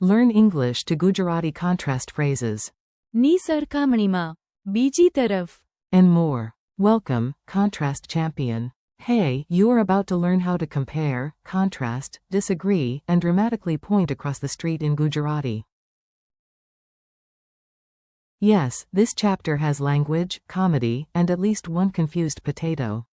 Learn English to Gujarati contrast phrases. ની સરખામણીમાં, બીજી તરફ. And more. Welcome, contrast champion. Hey, you are about to learn how to compare, contrast, disagree, and dramatically point across the street in Gujarati. Yes, this chapter has language, comedy, and at least one confused potato.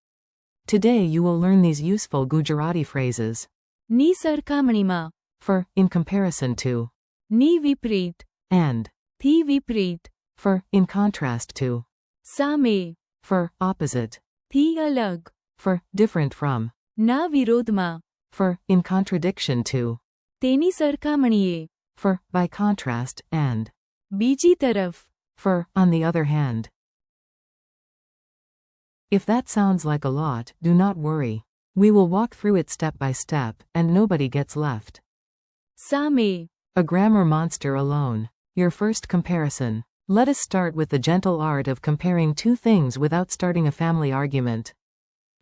Today you will learn these useful Gujarati phrases. ની સરખામણીમાં. For, in comparison to. ની વિપરીત. And. થી વિપરીત. For, in contrast to. સામે. For, opposite. થી અલગ. For, different from. ના વિરોધમાં. For, in contradiction to. તેની સરખામણીએ. For, by contrast, and. બીજી તરફ. For, on the other hand. If that sounds like a lot, do not worry. We will walk through it step by step, and nobody gets left. સામે. A grammar monster alone. Your first comparison. Let us start with the gentle art of comparing two things without starting a family argument.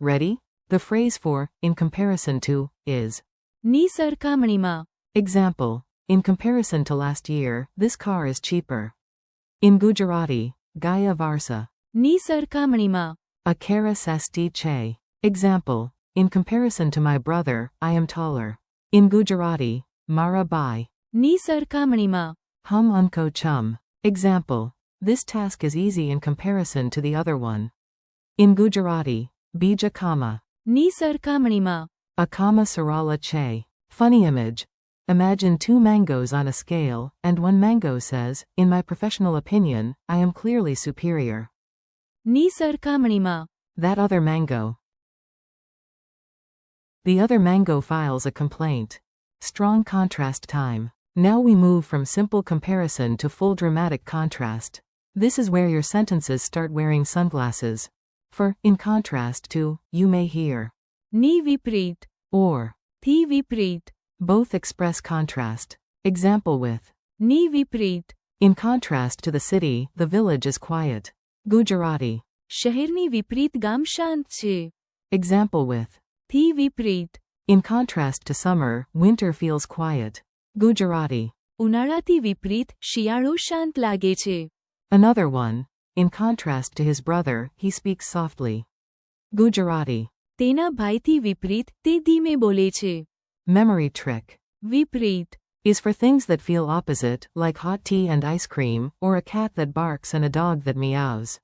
Ready? The phrase for, in comparison to, is. ની સરખામણીમાં. Example. In comparison to last year, this car is cheaper. In Gujarati, Gaya Varsa. ની સરખામણીમાં. A kara sasti che. Example. In comparison to my brother, I am taller. In Gujarati, Mara bai. ની સરખામણીમાં. Hum unko chum. Example. This task is easy in comparison to the other one. In Gujarati, bija kama. ની સરખામણીમાં. A kama sarala che. Funny image. Imagine two mangoes on a scale, and one mango says, in my professional opinion, I am clearly superior. ની સરખામણીમાં. That other mango. The other mango files a complaint. Strong contrast time. Now we move from simple comparison to full dramatic contrast. This is where your sentences start wearing sunglasses. For, in contrast to, you may hear. ની વિપરીત. Or. થી વિપરીત. Both express contrast. Example with. ની વિપરીત. In contrast to the city, the village is quiet. Gujarati. શહેરની વિપરીત ગામ શાંત છે. Example with. થી વિપરીત. In contrast to summer, winter feels quiet. Gujarati. ઉનાળાથી વિપરીત શિયાળો શાંત લાગે છે. Another one. In contrast to his brother, he speaks softly. Gujarati. તેના ભાઈથી વિપરીત તે ધીમે બોલે છે. Memory trick. વિપરીત. Is for things that feel opposite, like hot tea and ice cream, or a cat that barks and a dog that meows.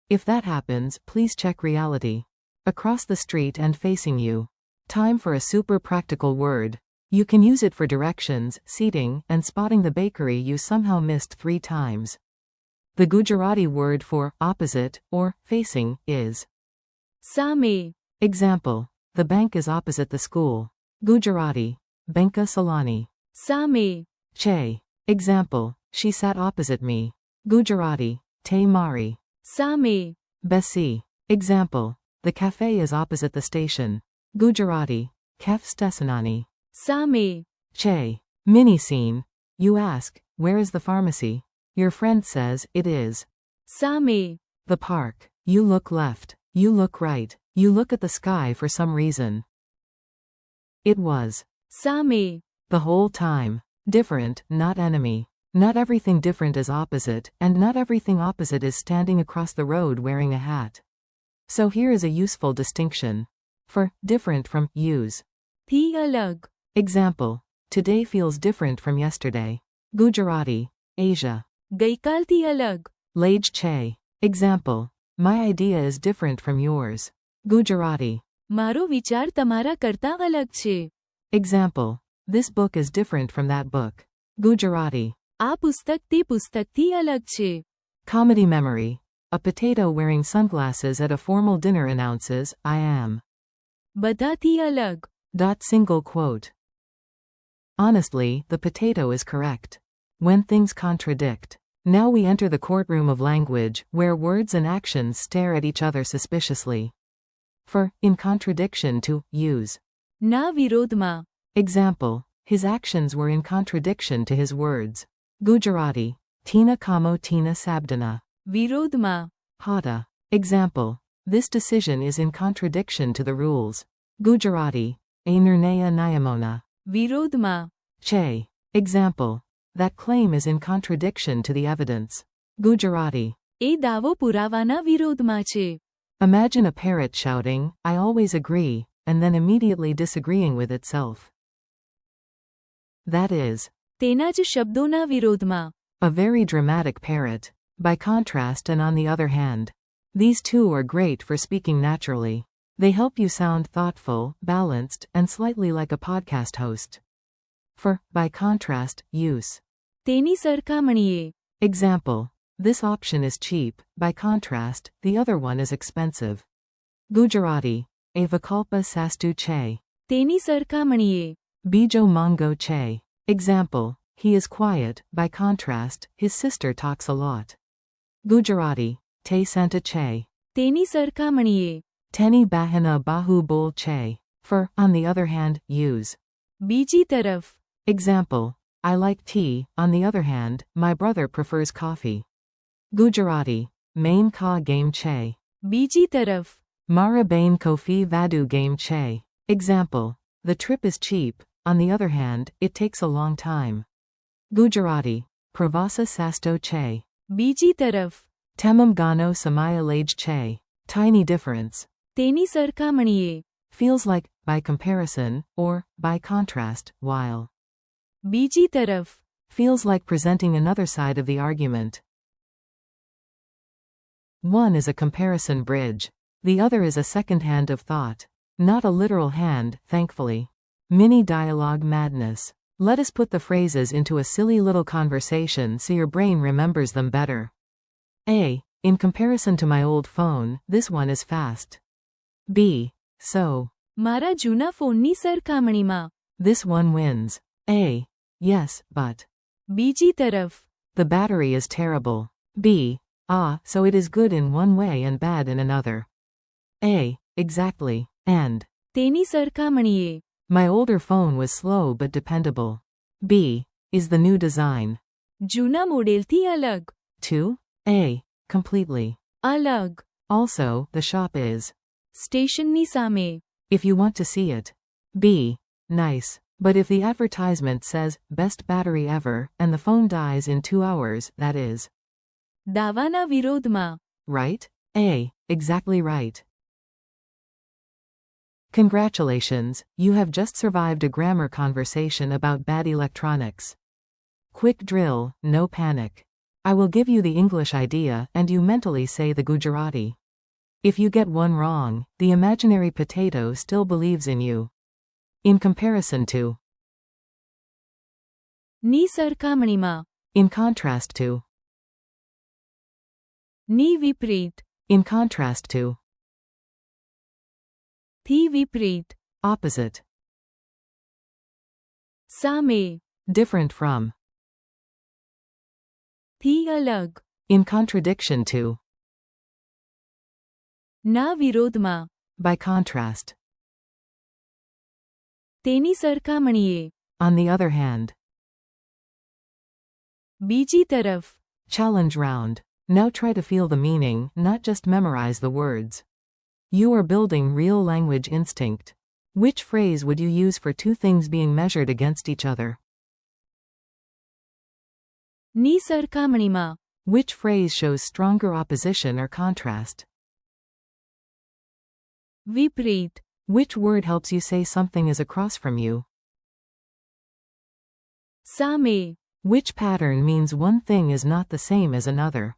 If that happens, please check reality. Across the street and facing you. Time for a super practical word. You can use it for directions, seating, and spotting the bakery you somehow missed 3 times. The Gujarati word for opposite or facing is સામે. Example. The bank is opposite the school. Gujarati. Banka salani. સામે. Che. Example. She sat opposite me. Gujarati. Te mari. સામે. Besi. Example. The cafe is opposite the station. Gujarati. Kef stasanani. સામે. Che. Mini scene. You ask, where is the pharmacy? Your friend says, it is. સામે. The park. You look left. You look right. You look at the sky for some reason. It was. સામે. The whole time. Different, not enemy. Not everything different is opposite, and not everything opposite is standing across the road wearing a hat. So here is a useful distinction. For, different from, use. થી અલગ. Example. Today feels different from yesterday. Gujarati. Asia. ગઈકાલથી અલગ. Lage che. Example. My idea is different from yours. Gujarati. મારો વિચાર તમારા કરતા અલગ છે. Example. This book is different from that book. Gujarati. આ પુસ્તક તે પુસ્તકથી અલગ છે. Comedy memory. A potato wearing sunglasses at a formal dinner announces, I am. બધાથી અલગ. Single quote. Honestly, the potato is correct. When things contradict. Now we enter the courtroom of language, where words and actions stare at each other suspiciously. For, in contradiction to, use. ના વિરોધમાં. Example. His actions were in contradiction to his words. Gujarati. Tina kamo tina sabdana. વિરોધમાં. Hata. Example. This decision is in contradiction to the rules. Gujarati. A nirnaya niyamona. વિરોધમાં. Che. Example. That claim is in contradiction to the evidence. Gujarati. એ દાવો પુરાવાના વિરોધમાં છે. Imagine a parrot shouting, "I always agree," and then immediately disagreeing with itself. That is, તેના જ શબ્દોના વિરોધમાં. a very dramatic parrot. By contrast, and on the other hand, these two are great for speaking naturally. They help you sound thoughtful, balanced, and slightly like a podcast host. For, by contrast, use. તેની સરખામણીએ. Example. This option is cheap, by contrast, the other one is expensive. Gujarati. A vikalpa sastu che. તેની સરખામણીએ. Bijo mango che. Example. He is quiet, by contrast, his sister talks a lot. Gujarati. Te santa che. તેની સરખામણીએ. Teni bahana bahu bol che. For, on the other hand, use. બીજી તરફ. Example. I like tea, on the other hand, my brother prefers coffee. Gujarati. Main ka game che. બીજી તરફ. Mara bain kofi vadu game che. Example. The trip is cheap, on the other hand, it takes a long time. Gujarati. Pravasa sasto che. બીજી તરફ. Temam gano samaya lage che. Tiny difference. તેની સરખામણીએ. Feels like, by comparison, or, by contrast, while. બીજી તરફ. Feels like presenting another side of the argument. One is a comparison bridge. The other is a second hand of thought. Not a literal hand, thankfully. Mini dialogue madness. Let us put the phrases into a silly little conversation so your brain remembers them better. A. In comparison to my old phone, this one is fast. B. So. મારા જૂના ફોનની સરખામણીમાં. This one wins. A. Yes, but. બીજી તરફ. The battery is terrible. B. Ah, so it is good in one way and bad in another. A. Exactly. And. તેની સરખામણીએ. My older phone was slow but dependable. B. Is the new design. જૂના મોડેલથી અલગ. 2. A. Completely. અલગ. Also, the shop is. સ્ટેશનની સામે. If you want to see it. B. Nice. But if the advertisement says, best battery ever, and the phone dies in 2 hours, that is. દાવાના વિરોધમાં. Right? A. Exactly right. Congratulations, you have just survived a grammar conversation about bad electronics. Quick drill, no panic. I will give you the English idea and you mentally say the Gujarati. If you get one wrong, the imaginary potato still believes in you. In comparison to. ની સરખામણીમાં. In contrast to. ની વિપરીત. In contrast to. થી વિપરીત. Opposite. સામે. Different from. થી અલગ. In contradiction to. ના વિરોધમાં. By contrast. તેની સરખામણીએ. On the other hand. બીજી તરફ. Challenge round. Now try to feel the meaning, not just memorize the words. You are building real language instinct. Which phrase would you use for two things being measured against each other? ની સરખામણીમાં. Which phrase shows stronger opposition or contrast? વિપરીત. Which word helps you say something is across from you? સામે. Which pattern means one thing is not the same as another?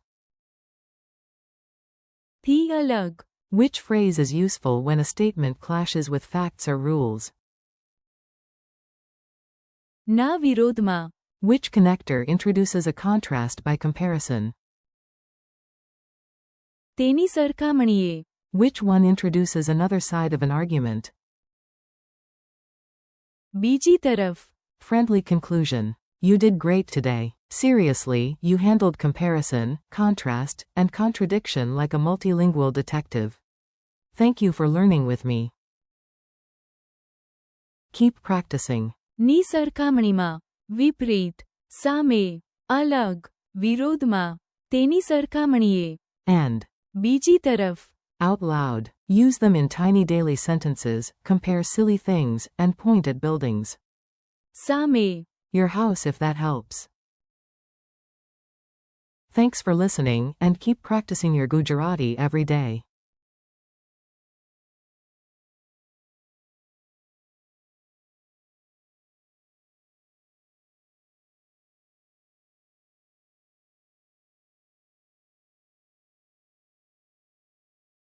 થી અલગ. Which phrase is useful when a statement clashes with facts or rules? ના વિરોધમાં. Which connector introduces a contrast by comparison? તેની સરખામણીએ. Which one introduces another side of an argument? બીજી તરફ. Friendly conclusion. You did great today. Seriously, you handled comparison, contrast, and contradiction like a multilingual detective. Thank you for learning with me. Keep practicing. ની સરખામણીમાં. વિપરીત. સામે. અલગ. વિરોધમાં. તેની સરખામણીએ. And. બીજી તરફ. Out loud. Use them in tiny daily sentences, compare silly things, and point at buildings. સામે. Your house if that helps. Thanks for listening and keep practicing your Gujarati every day.